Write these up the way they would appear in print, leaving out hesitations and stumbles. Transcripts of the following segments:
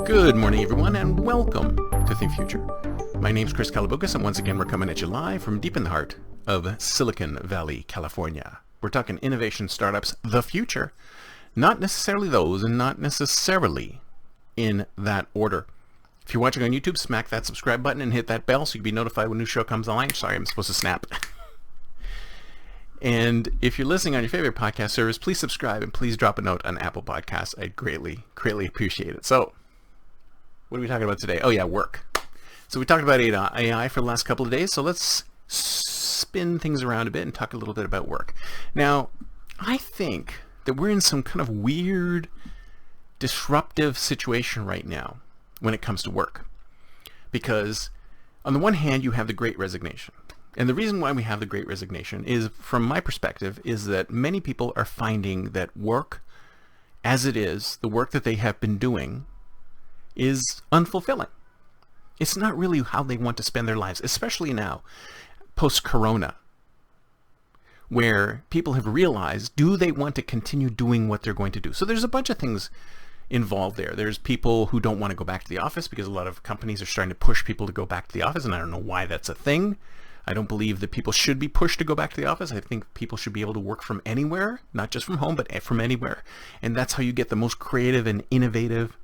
Good morning, everyone, and welcome to Think Future. My name's Chris Calabucas, and once again, we're coming at you live from deep in the heart of Silicon Valley, California. We're talking innovation startups, the future, not necessarily those, and not necessarily in that order. If you're watching on YouTube, smack that subscribe button and hit that bell so you can be notified when a new show comes online. Sorry, I'm supposed to snap. And if you're listening on your favorite podcast service, please subscribe and please drop a note on Apple Podcasts. I'd greatly appreciate it. So, what are we talking about today? Oh yeah, work. So we talked about AI for the last couple of days, so let's spin things around a bit and talk a little bit about work. Now, I think that we're in some kind of weird, disruptive situation right now when it comes to work. Because on the one hand, you have the Great Resignation. And the reason why we have the Great Resignation is, from my perspective, is that many people are finding that work, as it is, the work that they have been doing, is unfulfilling. It's not really how they want to spend their lives, especially now, post-corona, where people have realized, do they want to continue doing what they're going to do? So there's a bunch of things involved there. There's people who don't want to go back to the office because a lot of companies are starting to push people to go back to the office, and I don't know why that's a thing. I don't believe that people should be pushed to go back to the office. I think people should be able to work from anywhere, not just from home, but from anywhere. And that's how you get the most creative and innovative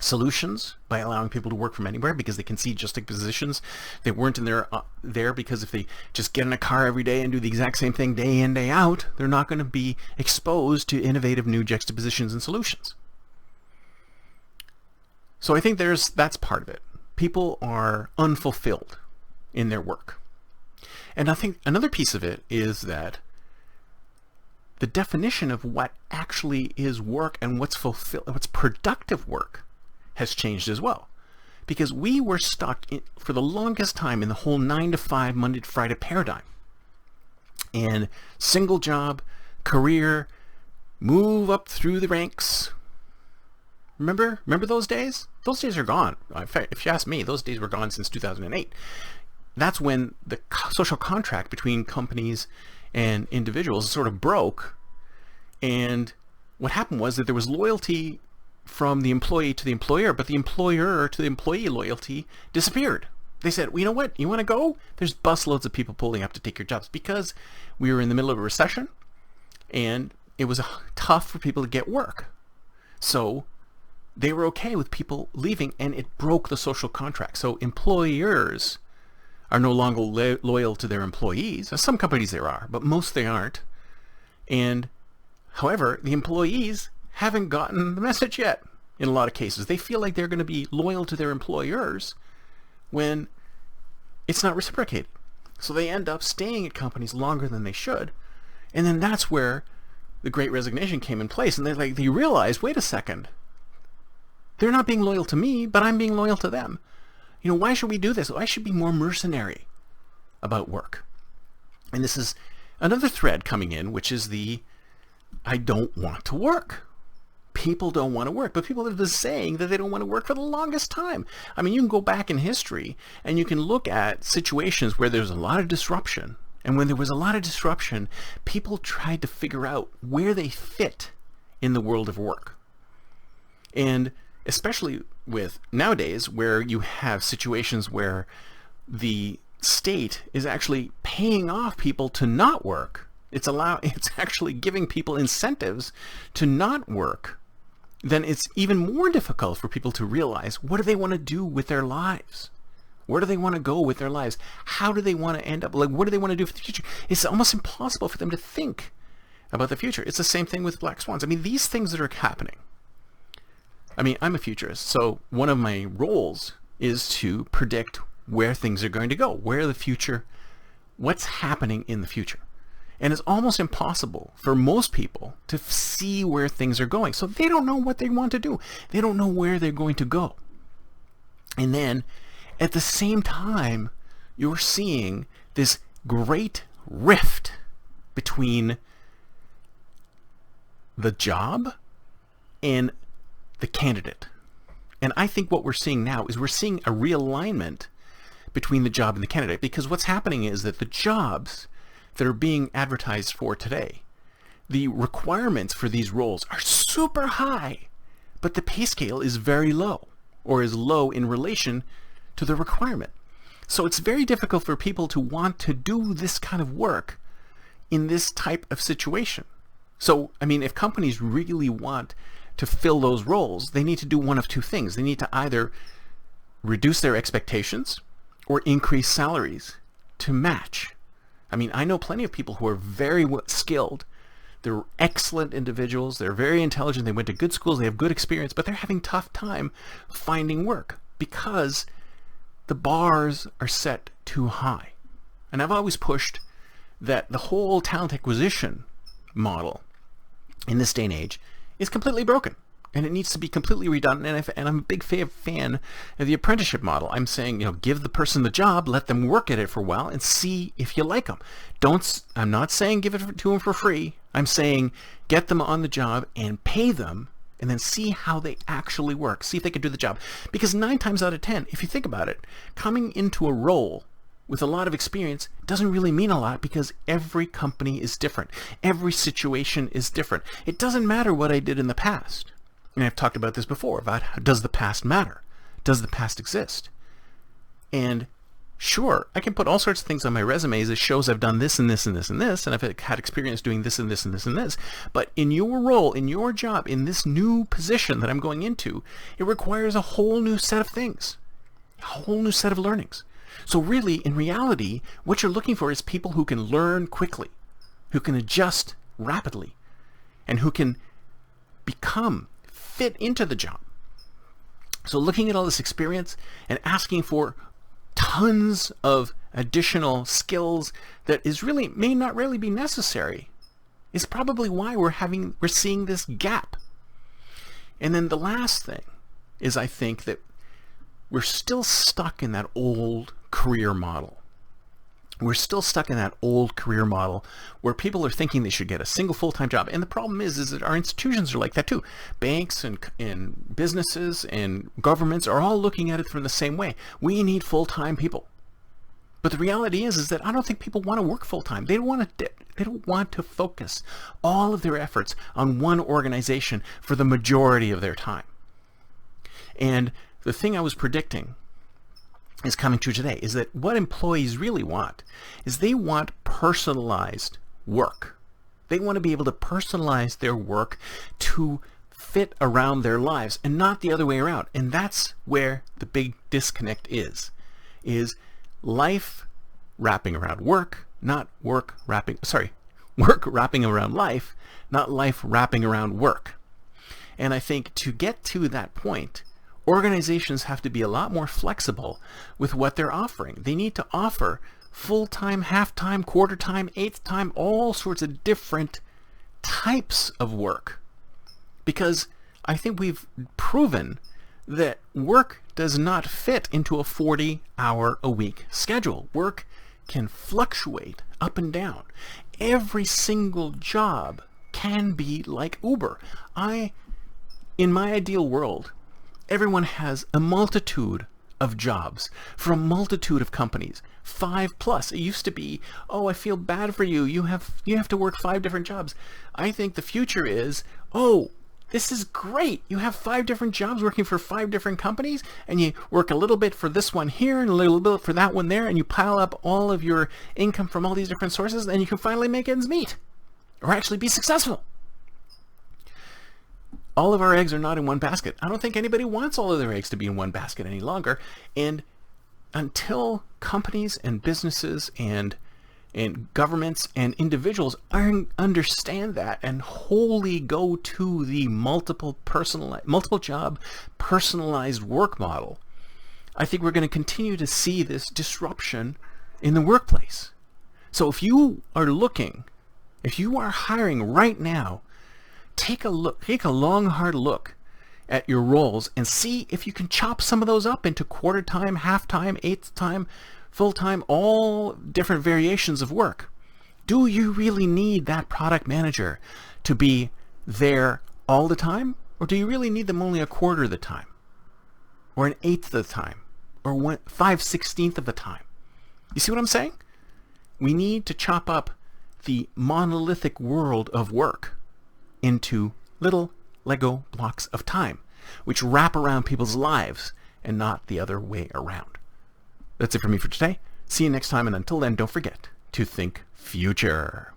solutions, by allowing people to work from anywhere, because they can see juxtapositions they weren't in there because if they just get in a car every day and do the exact same thing day in, day out, they're not going to be exposed to innovative new juxtapositions and solutions. So I think that's part of it. People are unfulfilled in their work. And I think another piece of it is that the definition of what actually is work and what's productive work has changed as well. Because we were stuck for the longest time in the whole 9-to-5 Monday to Friday paradigm. And single job, career, move up through the ranks. Remember those days? Those days are gone. In fact, if you ask me, those days were gone since 2008. That's when the social contract between companies and individuals sort of broke. And what happened was that there was loyalty from the employee to the employer, but the employer to the employee loyalty disappeared. They said, well, you know what? You want to go? There's busloads of people pulling up to take your jobs, because we were in the middle of a recession and it was tough for people to get work. So they were okay with people leaving, and it broke the social contract. So employers are no longer loyal to their employees. Some companies there are, but most they aren't. And however, the employees haven't gotten the message yet. In a lot of cases, they feel like they're going to be loyal to their employers when it's not reciprocated. So they end up staying at companies longer than they should. And then that's where the Great Resignation came in place. And they realized, wait a second, they're not being loyal to me, but I'm being loyal to them. Why should we do this? I should be more mercenary about work. And this is another thread coming in, which is I don't want to work. People don't want to work, but people have been saying that they don't want to work for the longest time. I mean, you can go back in history and you can look at situations where there's a lot of disruption. And when there was a lot of disruption, people tried to figure out where they fit in the world of work. And especially with nowadays, where you have situations where the state is actually paying off people to not work. It's actually giving people incentives to not work. Then it's even more difficult for people to realize, what do they want to do with their lives? Where do they want to go with their lives? How do they want to end up? What do they want to do for the future? It's almost impossible for them to think about the future. It's the same thing with black swans. I mean, these things that are happening. I mean, I'm a futurist, so one of my roles is to predict where things are going to go, what's happening in the future. And it's almost impossible for most people to see where things are going. So they don't know what they want to do. They don't know where they're going to go. And then at the same time, you're seeing this great rift between the job and the candidate. And I think what we're seeing now is we're seeing a realignment between the job and the candidate, because what's happening is that the jobs that are being advertised for today, the requirements for these roles are super high, but the pay scale is very low, or is low in relation to the requirement. So it's very difficult for people to want to do this kind of work in this type of situation. So, I mean, if companies really want to fill those roles, they need to do one of two things. They need to either reduce their expectations or increase salaries to match. I mean, I know plenty of people who are very skilled. They're excellent individuals. They're very intelligent. They went to good schools. They have good experience, but they're having a tough time finding work because the bars are set too high. And I've always pushed that the whole talent acquisition model in this day and age is completely broken, and it needs to be completely redone. And I'm a big fan of the apprenticeship model. I'm saying, give the person the job, let them work at it for a while, and see if you like them. I'm not saying give it to them for free. I'm saying get them on the job and pay them, and then see how they actually work. See if they can do the job. Because 9 times out of 10, if you think about it, coming into a role with a lot of experience doesn't really mean a lot, because every company is different. Every situation is different. It doesn't matter what I did in the past. And I've talked about this before, about does the past matter? Does the past exist? And sure, I can put all sorts of things on my resumes that shows I've done this and this and this and this, and I've had experience doing this and this and this and this. But in your role, in your job, in this new position that I'm going into, it requires a whole new set of things, a whole new set of learnings. So really, in reality, what you're looking for is people who can learn quickly, who can adjust rapidly, and who can fit into the job. So looking at all this experience and asking for tons of additional skills that may not really be necessary is probably why we're seeing this gap. And then the last thing is, I think that we're still stuck in that old career model. We're still stuck in that old career model where people are thinking they should get a single full-time job. And the problem is that our institutions are like that too. Banks and businesses and governments are all looking at it from the same way. We need full-time people. But the reality is that I don't think people want to work full-time. They don't want to focus all of their efforts on one organization for the majority of their time. And the thing I was predicting is coming true today, is that what employees really want is they want personalized work. They want to be able to personalize their work to fit around their lives and not the other way around. And that's where the big disconnect is life wrapping around work, not work wrapping around life, not life wrapping around work. And I think to get to that point, organizations have to be a lot more flexible with what they're offering. They need to offer full-time, half-time, quarter-time, eighth-time, all sorts of different types of work. Because I think we've proven that work does not fit into a 40-hour-a-week schedule. Work can fluctuate up and down. Every single job can be like Uber. In my ideal world, everyone has a multitude of jobs for a multitude of companies, 5+. It used to be, oh, I feel bad for you. You have to work 5 different jobs. I think the future is, oh, this is great. You have 5 different jobs working for 5 different companies, and you work a little bit for this one here and a little bit for that one there, and you pile up all of your income from all these different sources, and you can finally make ends meet or actually be successful. All of our eggs are not in one basket. I don't think anybody wants all of their eggs to be in one basket any longer. And until companies and businesses and governments and individuals understand that and wholly go to the multiple job personalized work model, I think we're going to continue to see this disruption in the workplace. So if you are hiring right now, take a long, hard look at your roles and see if you can chop some of those up into quarter-time, half-time, eighth-time, full-time, all different variations of work. Do you really need that product manager to be there all the time? Or do you really need them only a quarter of the time? Or an eighth of the time? Or 5/16 of the time? You see what I'm saying? We need to chop up the monolithic world of work into little Lego blocks of time. which wrap around people's lives and not the other way around. That's it for me for today. See you next time, and until then, don't forget to think future.